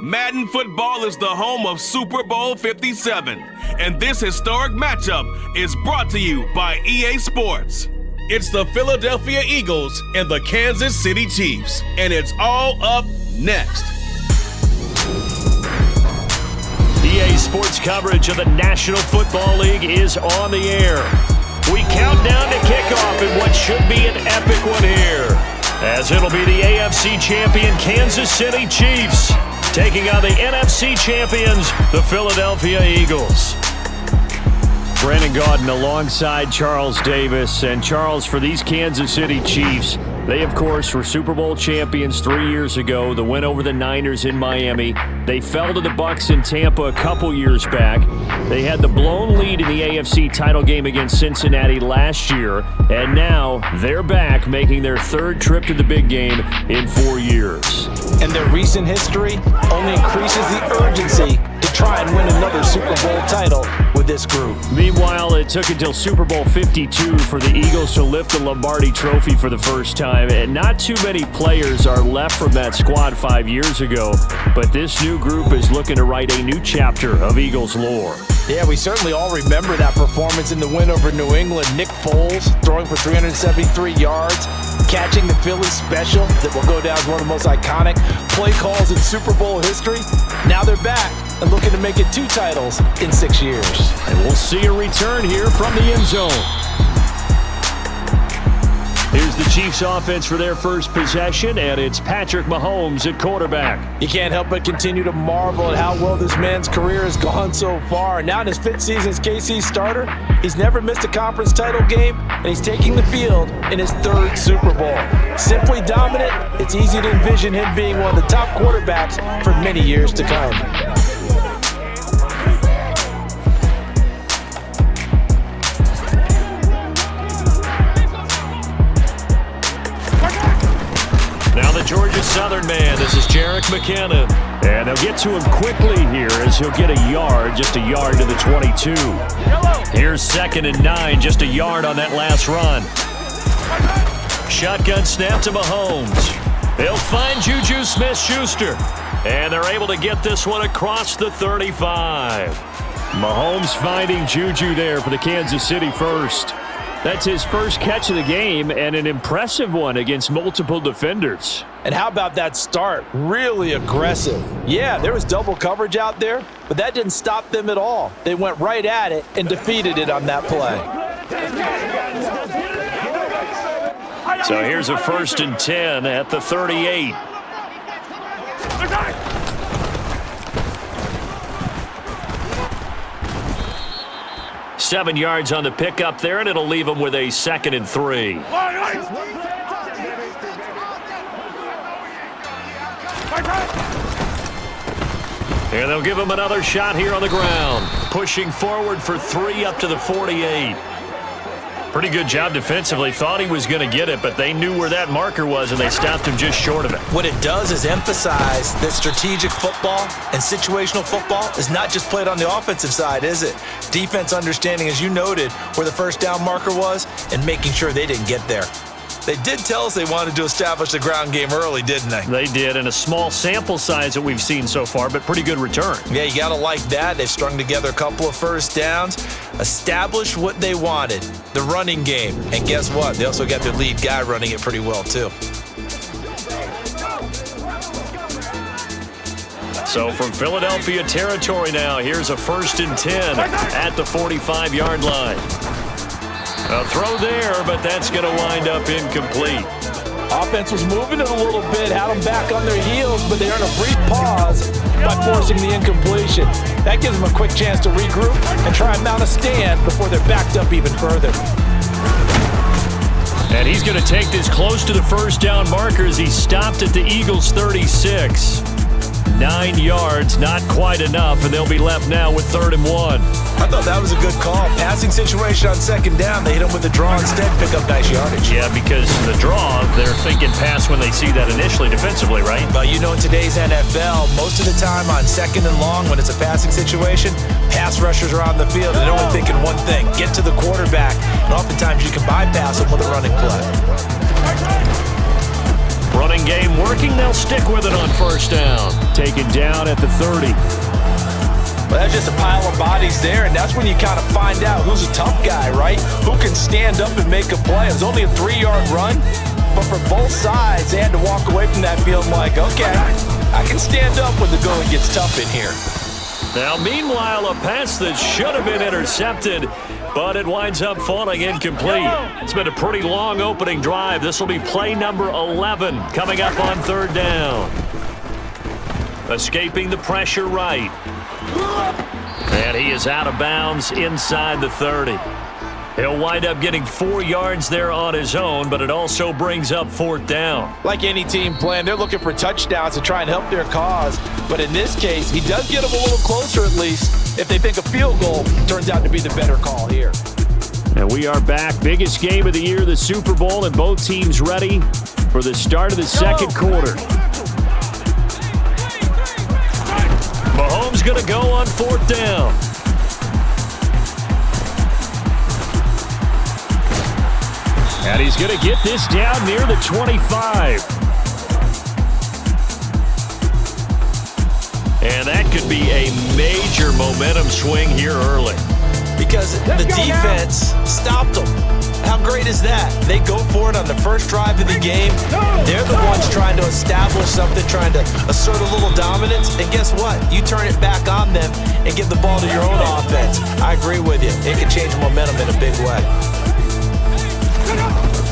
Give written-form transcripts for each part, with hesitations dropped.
Madden football is the home of Super Bowl 57, and this historic matchup is brought to you by EA Sports. It's the Philadelphia Eagles and the Kansas City Chiefs, and it's all up next. EA Sports coverage of the National Football League is on the air. We count down to kickoff in what should be an epic one here, as it'll be the AFC champion Kansas City Chiefs taking on the NFC champions, the Philadelphia Eagles. Brandon Gaudin alongside Charles Davis. And Charles, for these Kansas City Chiefs, they, of course, were Super Bowl champions 3 years ago. The win over the Niners in Miami. They fell to the Bucs in Tampa a couple years back. They had the blown lead in the AFC title game against Cincinnati last year. And now they're back, making their third trip to the big game in 4 years. And their recent history only increases the urgency to try and win another Super Bowl title with this group. Meanwhile, it took until Super Bowl 52 for the Eagles to lift the Lombardi Trophy for the first time, and not too many players are left from that squad 5 years ago, but this new group is looking to write a new chapter of Eagles lore. Yeah, we certainly all remember that performance in the win over New England. Nick Foles throwing for 373 yards, catching the Philly special that will go down as one of the most iconic play calls in Super Bowl history. Now they're back and looking to make it 2 titles in 6 years. And we'll see a return here from the end zone. Here's the Chiefs offense for their first possession, and it's Patrick Mahomes at quarterback. You can't help but continue to marvel at how well this man's career has gone so far. Now in his 5th season as KC's starter, he's never missed a conference title game, and he's taking the field in his 3rd Super Bowl. Simply dominant, it's easy to envision him being one of the top quarterbacks for many years to come. Georgia Southern man, this is Jerick McKinnon. And they'll get to him quickly here as he'll get a yard, just a yard to the 22. Here's 2nd and 9, just a yard on that last run. Shotgun snap to Mahomes. They'll find Juju Smith-Schuster. And they're able to get this one across the 35. Mahomes finding Juju there for the Kansas City first. That's his first catch of the game, and an impressive one against multiple defenders. And how about that start? Really aggressive. Yeah, there was double coverage out there, but that didn't stop them at all. They went right at it and defeated it on that play. So here's a 1st and 10 at the 38. 7 yards on the pickup there, and it'll leave them with a 2nd and 3. And they'll give him another shot here on the ground. Pushing forward for 3 up to the 48. Pretty good job defensively. Thought he was going to get it, but they knew where that marker was, and they stopped him just short of it. What it does is emphasize that strategic football and situational football is not just played on the offensive side, is it? Defense understanding, as you noted, where the first down marker was and making sure they didn't get there. They did tell us they wanted to establish the ground game early, didn't they? They did, and a small sample size that we've seen so far, but pretty good return. Yeah, you got to like that. They've strung together a couple of first downs, established what they wanted, the running game. And guess what? They also got their lead guy running it pretty well, too. So from Philadelphia territory now, here's a 1st and 10 at the 45-yard line. A throw there, but that's going to wind up incomplete. Offense was moving it a little bit, had them back on their heels, but they earned a brief pause by forcing the incompletion. That gives them a quick chance to regroup and try and mount a stand before they're backed up even further. And he's going to take this close to the first down marker as he stopped at the Eagles' 36. 9 yards, not quite enough, and they'll be left now with 3rd and 1. I thought that was a good call. Passing situation on 2nd down. They hit him with a draw instead, pick up nice yardage. Yeah, because the draw, they're thinking pass when they see that initially defensively, right? But you know, in today's NFL, most of the time on 2nd and long, when it's a passing situation, pass rushers are on the field, and they're only thinking one thing: get to the quarterback. And oftentimes you can bypass them with a running play. Running game working, they'll stick with it on 1st down. Taken down at the 30. Well, that's just a pile of bodies there, and that's when you kind of find out who's a tough guy, right? Who can stand up and make a play. It was only a 3-yard run, but for both sides, they had to walk away from that field like, okay, I can stand up when the going gets tough in here. Now, meanwhile, a pass that should have been intercepted, but it winds up falling incomplete. It's been a pretty long opening drive. This will be play number 11 coming up on 3rd down. Escaping the pressure right. And he is out of bounds inside the 30. He'll wind up getting 4 yards there on his own, but it also brings up 4th down. Like any team playing, they're looking for touchdowns to try and help their cause. But in this case, he does get them a little closer at least if they think a field goal turns out to be the better call here. And we are back. Biggest game of the year, the Super Bowl, and both teams ready for the start of the 2nd quarter. Mahomes going to go on 4th down. And he's going to get this down near the 25. And that could be a major momentum swing here early. Because the defense stopped them. How great is that? They go for it on the first drive of the game. They're the ones trying to establish something, trying to assert a little dominance. And guess what? You turn it back on them and give the ball to your own offense. I agree with you. It can change momentum in a big way.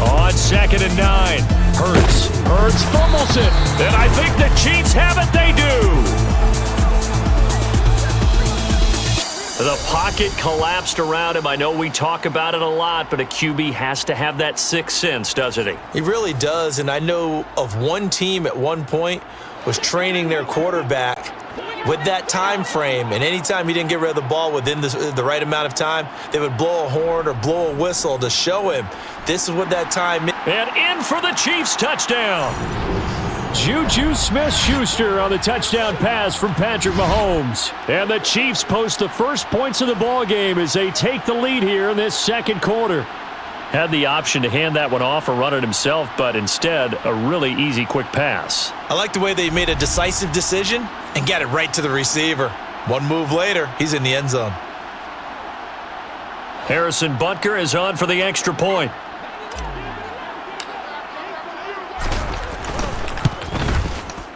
On 2nd and 9. Hurts fumbles it. And I think the Chiefs have it. They do. The pocket collapsed around him. I know we talk about it a lot, but a QB has to have that sixth sense, doesn't he? He really does, and I know of one team at one point was training their quarterback with that time frame, and anytime he didn't get rid of the ball within the right amount of time, they would blow a horn or blow a whistle to show him this is what that time is. And in for the Chiefs touchdown. Juju Smith-Schuster on the touchdown pass from Patrick Mahomes. And the Chiefs post the first points of the ballgame as they take the lead here in this 2nd quarter. Had the option to hand that one off or run it himself, but instead, a really easy, quick pass. I like the way they made a decisive decision and got it right to the receiver. One move later, he's in the end zone. Harrison Butker is on for the extra point.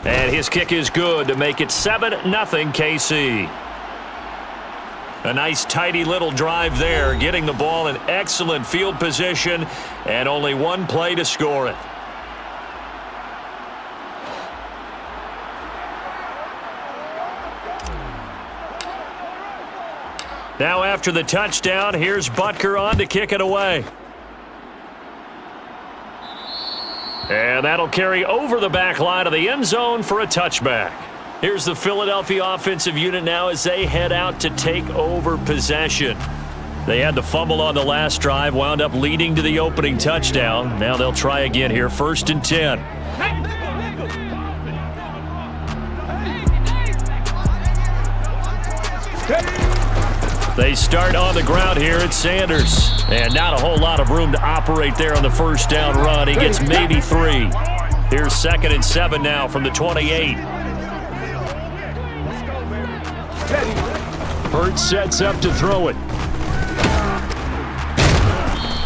And his kick is good to make it 7-0 KC. A nice tidy little drive there, getting the ball in excellent field position and only one play to score it. Now after the touchdown, here's Butker on to kick it away. And that'll carry over the back line of the end zone for a touchback. Here's the Philadelphia offensive unit now as they head out to take over possession. They had the fumble on the last drive, wound up leading to the opening touchdown. Now they'll try again here, 1st and 10. They start on the ground here at Sanders. And not a whole lot of room to operate there on the first down run. He gets maybe 3. Here's 2nd and 7 now from the 28. Hurts sets up to throw it.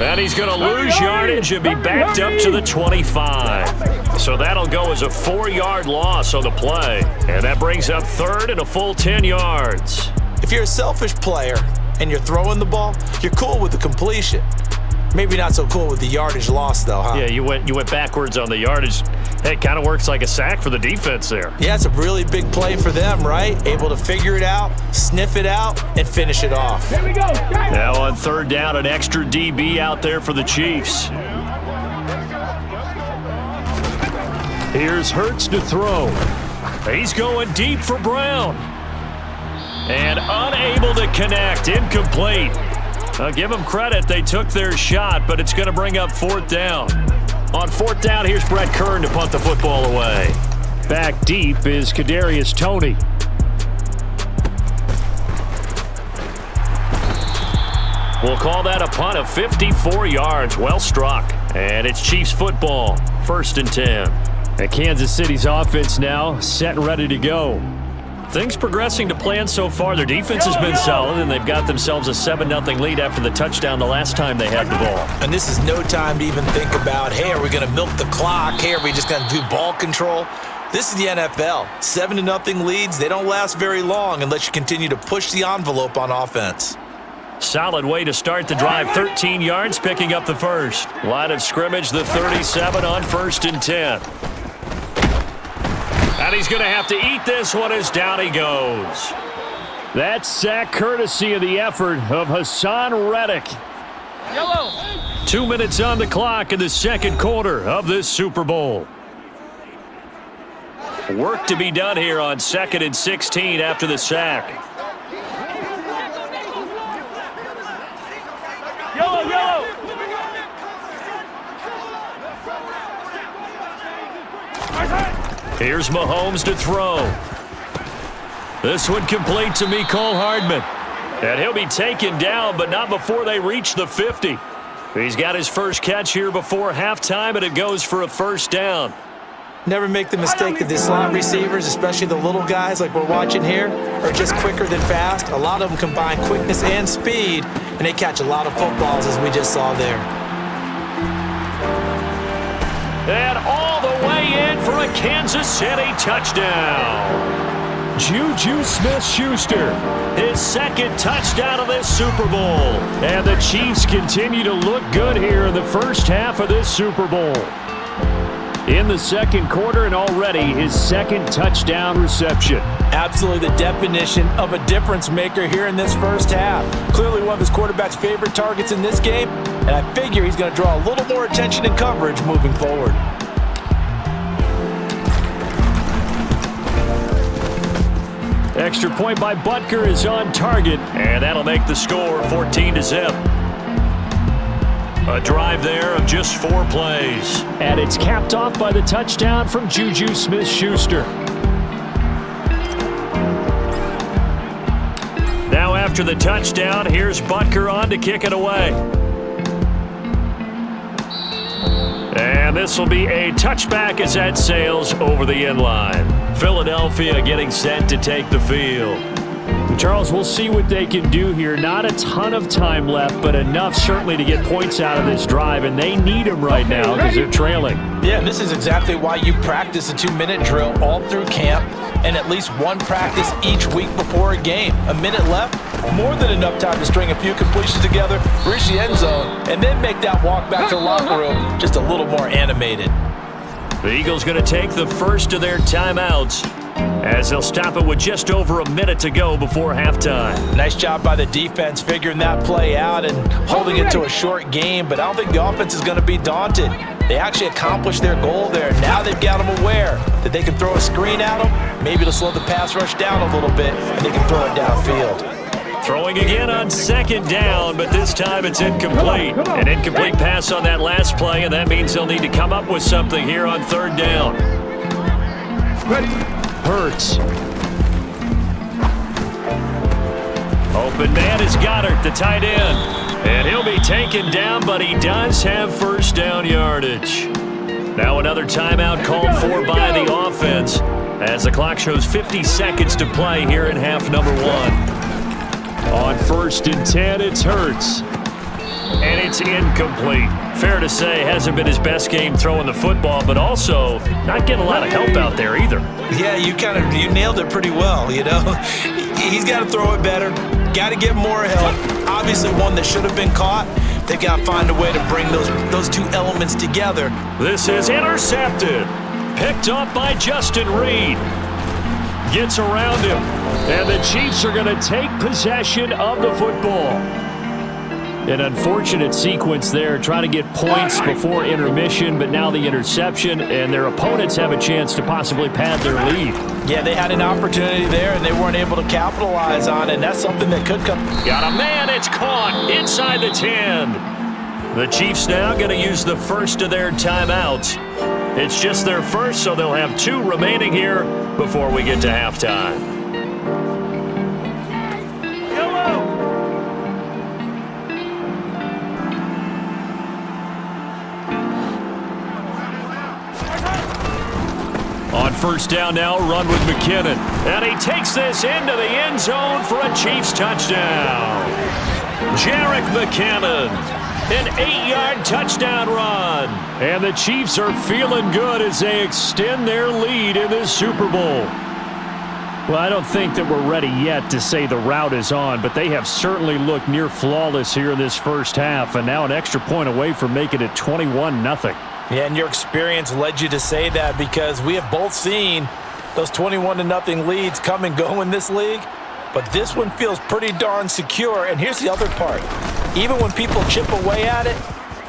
And he's going to lose yardage and be backed up to the 25. So that'll go as a 4-yard loss on the play. And that brings up 3rd and a full 10 yards. If you're a selfish player and you're throwing the ball, you're cool with the completion. Maybe not so cool with the yardage loss, though, huh? Yeah, you went backwards on the yardage. Hey, it kind of works like a sack for the defense there. Yeah, it's a really big play for them, right? Able to figure it out, sniff it out, and finish it off. Here we go. Now on 3rd down, an extra DB out there for the Chiefs. Here's Hurts to throw. He's going deep for Brown. And unable to connect. Incomplete. I'll give them credit. They took their shot, but it's going to bring up 4th down. On 4th down, here's Brett Kern to punt the football away. Back deep is Kadarius Toney. We'll call that a punt of 54 yards. Well struck. And it's Chiefs football. 1st and 10. And Kansas City's offense now set and ready to go. Things progressing to plan so far. Their defense has been solid, and they've got themselves a 7-0 lead after the touchdown the last time they had the ball. And this is no time to even think about, hey, are we going to milk the clock? Hey, are we just going to do ball control? This is the NFL. 7-0 leads, they don't last very long unless you continue to push the envelope on offense. Solid way to start the drive. 13 yards, picking up the first. Line of scrimmage, the 37 on 1st and 10. And he's going to have to eat this one as down he goes. That sack courtesy of the effort of Hassan Reddick. 2 minutes on the clock in the 2nd quarter of this Super Bowl. Work to be done here on 2nd and 16 after the sack. Yellow. Here's Mahomes to throw. This one complete to Mecole Hardman. And he'll be taken down, but not before they reach the 50. He's got his first catch here before halftime, and it goes for a 1st down. Never make the mistake that the slot receivers, especially the little guys like we're watching here, are just quicker than fast. A lot of them combine quickness and speed, and they catch a lot of footballs, as we just saw there. And all the way in for a Kansas City touchdown. Juju Smith-Schuster, his 2nd touchdown of this Super Bowl. And the Chiefs continue to look good here in the first half of this Super Bowl. In the 2nd quarter, and already his 2nd touchdown reception. Absolutely the definition of a difference maker here in this first half. Clearly one of his quarterback's favorite targets in this game, and I figure he's going to draw a little more attention and coverage moving forward. Extra point by Butker is on target, and that'll make the score 14-0. A drive there of just 4 plays. And it's capped off by the touchdown from Juju Smith-Schuster. Now after the touchdown, here's Butker on to kick it away. And this will be a touchback as that sails over the end line. Philadelphia getting set to take the field. Charles, we'll see what they can do here. Not a ton of time left, but enough certainly to get points out of this drive, and they need them right now because they're trailing. Yeah, and this is exactly why you practice a 2-minute drill all through camp and at least one practice each week before a game. A minute left, more than enough time to string a few completions together, reach the end zone, and then make that walk back to the locker room just a little more animated. The Eagles going to take the first of their timeouts as they'll stop it with just over a minute to go before halftime. Nice job by the defense figuring that play out and holding it to a short game, but I don't think the offense is going to be daunted. They actually accomplished their goal there. Now they've got them aware that they can throw a screen at them, maybe to slow the pass rush down a little bit, and they can throw it downfield. Throwing again on 2nd down, but this time it's incomplete. An incomplete pass on that last play, and that means they'll need to come up with something here on 3rd down. Hurts. Open man is Goddard, the tight end. And he'll be taken down, but he does have 1st down yardage. Now another timeout called for by the offense as the clock shows 50 seconds to play here in half number 1. On 1st and 10, it's Hurts. And it's incomplete. Fair to say, hasn't been his best game throwing the football, but also not getting a lot of help out there either. Yeah, you nailed it pretty well, you know. He's got to throw it better, got to get more help. Obviously one that should have been caught. They've got to find a way to bring those 2 elements together. This is intercepted. Picked up by Justin Reed. Gets around him. And the Chiefs are going to take possession of the football. An unfortunate sequence there, trying to get points before intermission, but now the interception, and their opponents have a chance to possibly pad their lead. Yeah, they had an opportunity there, and they weren't able to capitalize on it, and that's something that could come. Got a man, it's caught inside the 10. The Chiefs now going to use the first of their timeouts. It's just their first, so they'll have 2 remaining here before we get to halftime. On first down now, run with McKinnon. And he takes this into the end zone for a Chiefs touchdown. Jerick McKinnon, an 8-yard touchdown run. And the Chiefs are feeling good as they extend their lead in this Super Bowl. Well, I don't think that we're ready yet to say the route is on, but they have certainly looked near flawless here in this first half, and now an extra point away from making it 21-0. Yeah, and your experience led you to say that because we have both seen those 21-0 leads come and go in this league. But this one feels pretty darn secure. And here's the other part. Even when people chip away at it,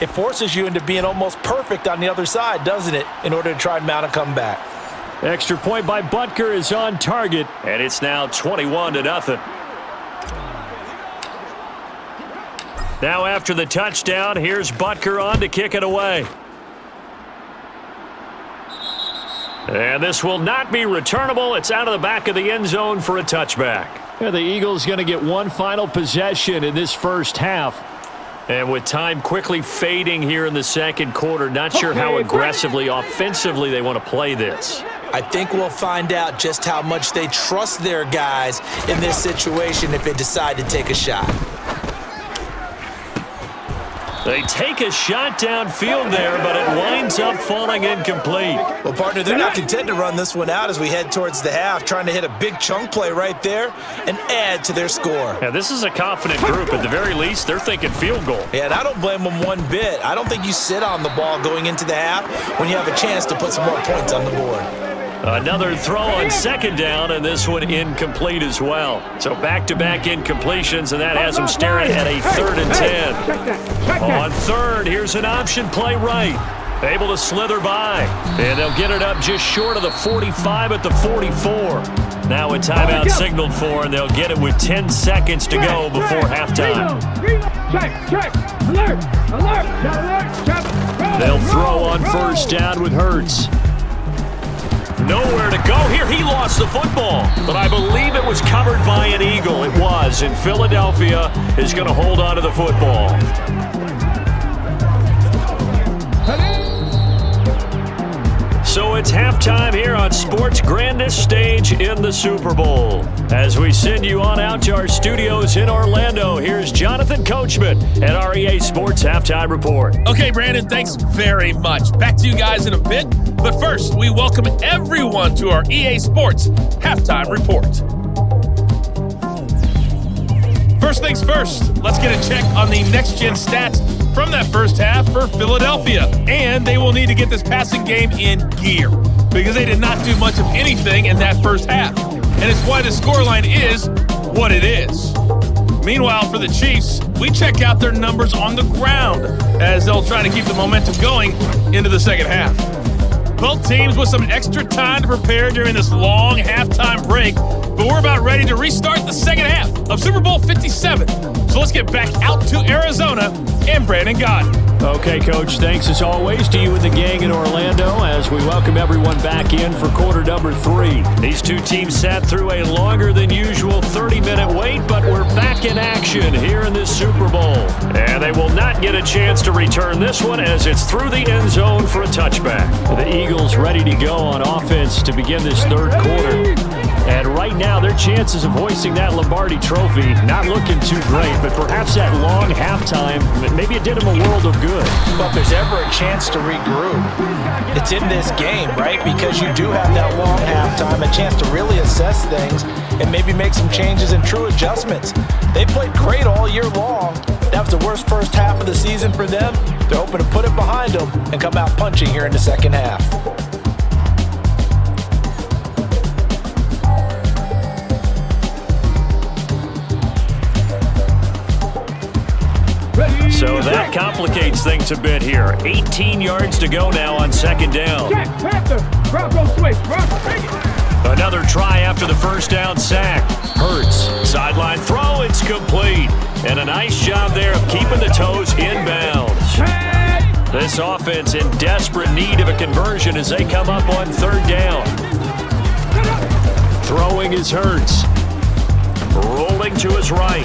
it forces you into being almost perfect on the other side, doesn't it, in order to try and mount a comeback. Extra point by Butker is on target. And it's now 21-0. Now after the touchdown, here's Butker on to kick it away. And this will not be returnable. It's out of the back of the end zone for a touchback. Yeah, the Eagles going to get one final possession in this first half. And with time quickly fading here in the second quarter, not sure how aggressively, offensively they want to play this. I think we'll find out just how much they trust their guys in this situation if they decide to take a shot. They take a shot downfield there, but it winds up falling incomplete. Well, partner, they're not content to run this one out as we head towards the half, trying to hit a big chunk play right there and add to their score. Yeah, this is a confident group. At the very least, they're thinking field goal. Yeah, and I don't blame them one bit. I don't think you sit on the ball going into the half when you have a chance to put some more points on the board. Another throw on second down, and this one incomplete as well. So back-to-back incompletions, and that has them staring at a 3rd and 10. On third, here's an option play right. Able to slither by, and they'll get it up just short of the 45 at the 44. Now a timeout signaled for, and they'll get it with 10 seconds to go before halftime. They'll throw on first down with Hurts. Nowhere to go here. He lost the football, but I believe it was covered by an Eagle. It was, and Philadelphia is going to hold on to the football. So it's halftime here on sports' grandest stage in the Super Bowl. As we send you on out to our studios in Orlando, here's Jonathan Coachman at our EA Sports Halftime Report. Okay, Brandon, thanks very much. Back to you guys in a bit. But first, we welcome everyone to our EA Sports Halftime Report. First things first, let's get a check on the next-gen stats from that first half for Philadelphia. And they will need to get this passing game in gear because they did not do much of anything in that first half. And it's why the scoreline is what it is. Meanwhile, for the Chiefs, we check out their numbers on the ground as they'll try to keep the momentum going into the second half. Both teams with some extra time to prepare during this long halftime break, but we're about ready to restart the second half of Super Bowl 57. So let's get back out to Arizona and Brandon Gaudin. Okay, Coach, thanks as always to you and the gang in Orlando as we welcome everyone back in for quarter number 3. These two teams sat through a longer than usual 30-minute wait, but we're back in action here in this Super Bowl. And they will not get a chance to return this one as it's through the end zone for a touchback. The Eagles ready to go on offense to begin this third quarter. And right now, their chances of hoisting that Lombardi trophy not looking too great, but perhaps that long halftime, maybe it did them a world of good. But if there's ever a chance to regroup, it's in this game, right? Because you do have that long halftime, a chance to really assess things and maybe make some changes and true adjustments. They played great all year long. That was the worst first half of the season for them. They're hoping to put it behind them and come out punching here in the second half. So that complicates things a bit here. 18 yards to go now on second down. Another try after the first down sack. Hurts, sideline throw, it's complete. And a nice job there of keeping the toes inbounds. This offense in desperate need of a conversion as they come up on third down. Throwing is Hurts. Rolling to his right.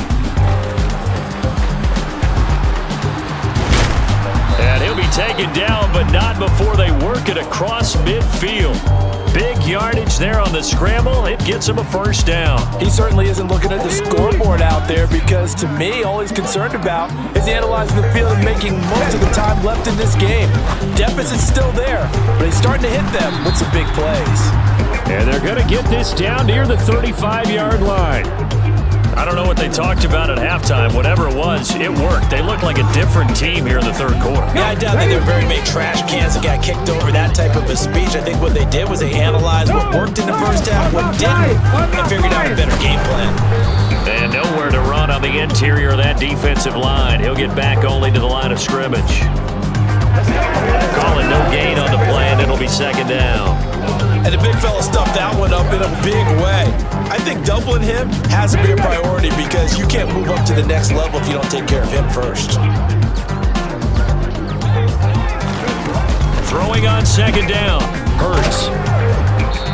And he'll be taken down, but not before they work it across midfield. Big yardage there on the scramble. It gets him a first down. He certainly isn't looking at the scoreboard out there because, to me, all he's concerned about is analyzing the field and making most of the time left in this game. Deficit's still there, but he's starting to hit them with some big plays. And they're going to get this down near the 35-yard line. I don't know what they talked about at halftime. Whatever it was, it worked. They looked like a different team here in the third quarter. Yeah, I doubt that they were very big trash cans that got kicked over, that type of a speech. I think what they did was they analyzed what worked in the first half, what didn't, and figured out a better game plan. And nowhere to run on the interior of that defensive line. He'll get back only to the line of scrimmage. Calling no gain on the play, and it'll be second down. And the big fella stuffed that one up in a big way. I think doubling him has to be a priority because you can't move up to the next level if you don't take care of him first. Throwing on second down. Hurts.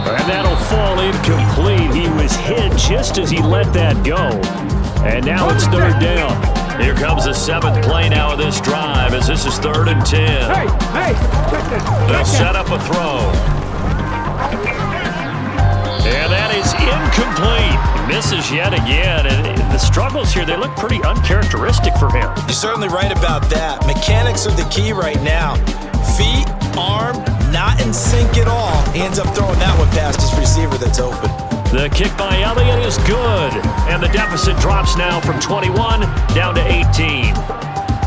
And that'll fall incomplete. He was hit just as he let that go. And now it's third down. Here comes the seventh play now of this drive as this is 3rd and 10. They'll set up a throw. And that is incomplete. Misses yet again. And the struggles here, they look pretty uncharacteristic for him. You're certainly right about that. Mechanics are the key right now. Feet, arm, not in sync at all. He ends up throwing that one past his receiver that's open. The kick by Elliott is good. And the deficit drops now from 21 down to 18.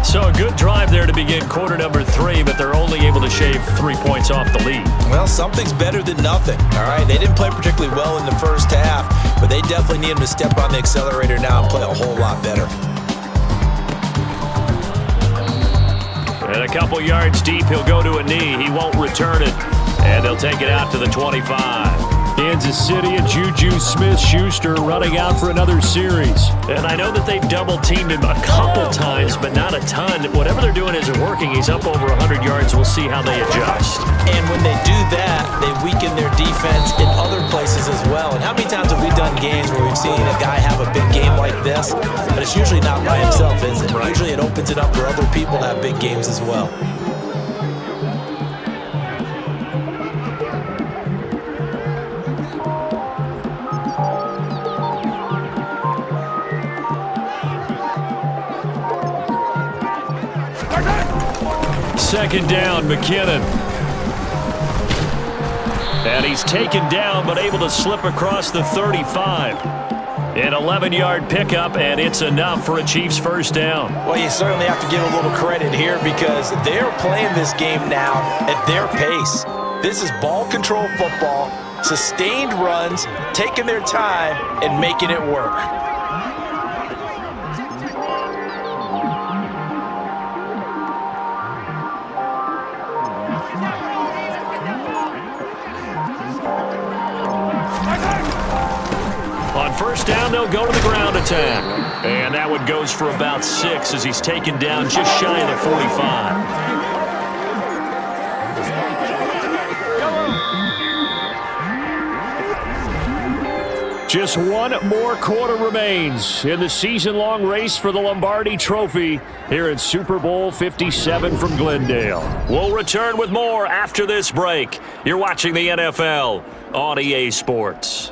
So a good drive there to begin quarter number 3, but they're only able to shave 3 points off the lead. Well, something's better than nothing, all right? They didn't play particularly well in the first half, but they definitely need him to step on the accelerator now and play a whole lot better. And a couple yards deep, he'll go to a knee. He won't return it, and they'll take it out to the 25. Kansas City and Juju Smith-Schuster running out for another series. And I know that they've double-teamed him a couple times, but not a ton. Whatever they're doing isn't working. He's up over 100 yards. We'll see how they adjust. And when they do that, they weaken their defense in other places as well. And how many times have we done games where we've seen a guy have a big game like this, but it's usually not by himself, is it? Right. Usually it opens it up for other people to have big games as well. Second down, McKinnon. And he's taken down, but able to slip across the 35. An 11-yard pickup, and it's enough for a Chiefs first down. Well, you certainly have to give a little credit here because they're playing this game now at their pace. This is ball control football, sustained runs, taking their time, and making it work. On first down, they'll go to the ground attack. And that one goes for about 6 as he's taken down just shy of the 45. Just one more quarter remains in the season-long race for the Lombardi Trophy here at Super Bowl 57 from Glendale. We'll return with more after this break. You're watching the NFL on EA Sports.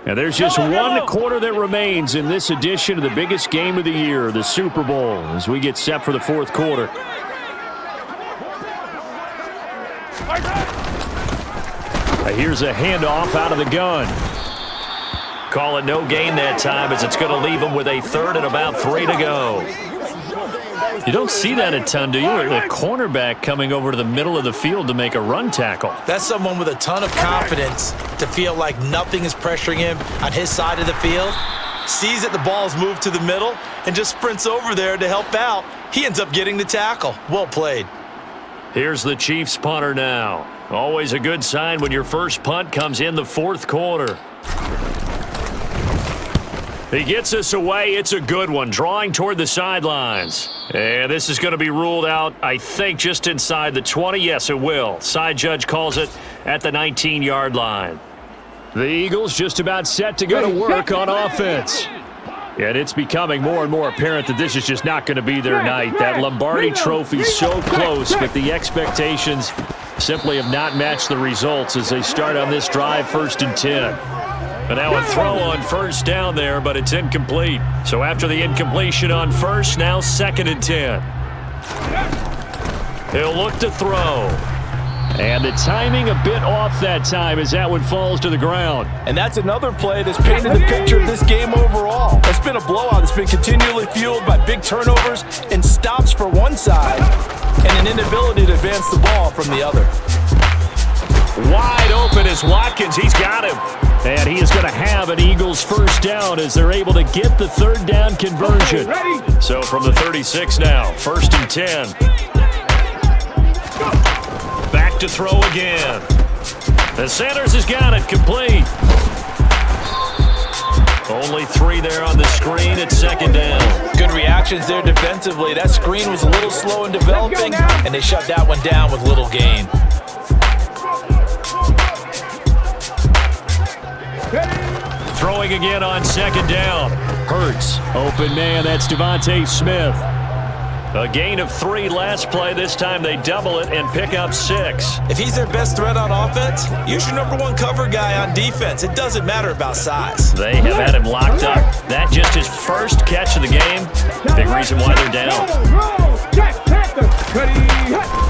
And there's just one quarter that remains in this edition of the biggest game of the year, the Super Bowl, as we get set for the fourth quarter. Here's a handoff out of the gun. Call it no gain that time as it's going to leave them with a 3rd and about 3 to go. You don't see that a ton, do you? A cornerback coming over to the middle of the field to make a run tackle. That's someone with a ton of confidence to feel like nothing is pressuring him on his side of the field. sees that the ball is moved to the middle, and just sprints over there to help out. He ends up getting the tackle. Well played. Here's the Chiefs punter now. Always a good sign when your first punt comes in the fourth quarter. He gets us away. It's a good one, drawing toward the sidelines. And this is going to be ruled out, I think, just inside the 20. Yes, it will. Side judge calls it at the 19-yard line. The Eagles just about set to go to work on offense. And it's becoming more and more apparent that this is just not going to be their night. That Lombardi Trophy so close, but the expectations simply have not matched the results as they start on this drive, 1st and 10. And now a throw on first down there, but it's incomplete. So after the incompletion on first, now 2nd and 10. He'll look to throw. And the timing a bit off that time as that one falls to the ground. And that's another play that's painted the picture of this game overall. It's been a blowout. It's been continually fueled by big turnovers and stops for one side and an inability to advance the ball from the other. Wide open is Watkins. He's got him. And he is going to have an Eagles first down as they're able to get the 3rd down conversion. So from the 36 now, 1st and 10. Back to throw again. The Sanders has got it complete. Only 3 there on the screen at 2nd down. Good reactions there defensively. That screen was a little slow in developing, and they shut that one down with little gain. Throwing again on 2nd down. Hurts. Open man, that's Devontae Smith. A gain of 3 last play. This time they double it and pick up 6. If he's their best threat on offense, use your #1 cover guy on defense. It doesn't matter about size. They have had him locked up. That just his first catch of the game. Big reason why they're down.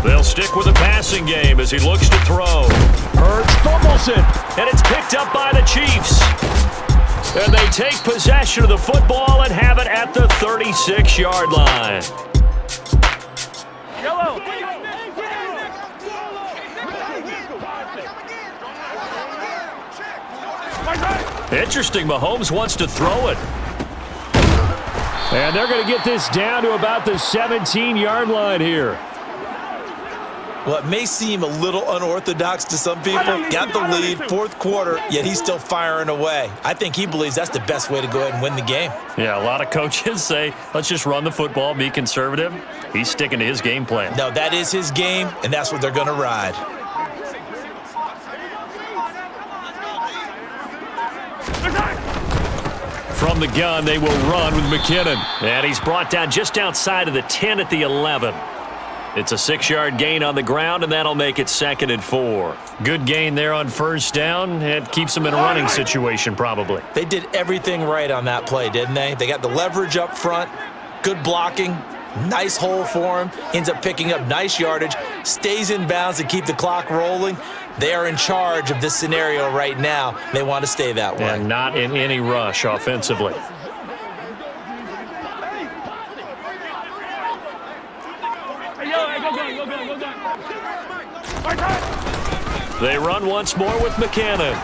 They'll stick with the passing game as he looks to throw. Hurts fumbles it. And it's picked up by the Chiefs. And they take possession of the football and have it at the 36-yard line. Interesting, Mahomes wants to throw it. And they're going to get this down to about the 17-yard line here. Well, it may seem a little unorthodox to some people. Got the lead, 4th quarter, yet he's still firing away. I think he believes that's the best way to go ahead and win the game. Yeah, a lot of coaches say, let's just run the football, be conservative. He's sticking to his game plan. No, that is his game, and that's what they're going to ride. From the gun, they will run with McKinnon. And he's brought down just outside of the 10 at the 11. It's a 6-yard gain on the ground, and that'll make it 2nd and 4. Good gain there on first down. It keeps them in a running situation, probably. They did everything right on that play, didn't they? They got the leverage up front, good blocking, nice hole for him, ends up picking up nice yardage, stays in bounds to keep the clock rolling. They are in charge of this scenario right now. They want to stay that way. And not in any rush offensively. They run once more with McKinnon.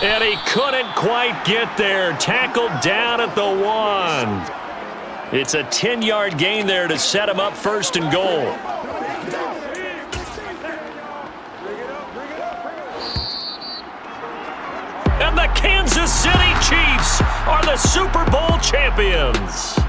And he couldn't quite get there. Tackled down at the 1. It's a 10-yard gain there to set him up 1st and goal. And the Kansas City Chiefs are the Super Bowl champions.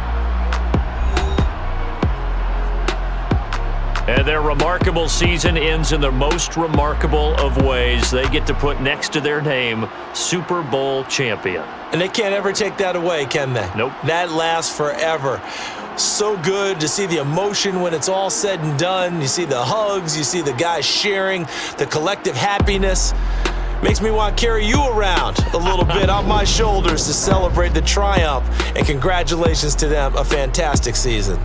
And their remarkable season ends in the most remarkable of ways. They get to put next to their name, Super Bowl champion. And they can't ever take that away, can they? Nope. That lasts forever. So good to see the emotion when it's all said and done. You see the hugs, you see the guys sharing, the collective happiness. Makes me want to carry you around a little bit on my shoulders to celebrate the triumph. And congratulations to them, a fantastic season.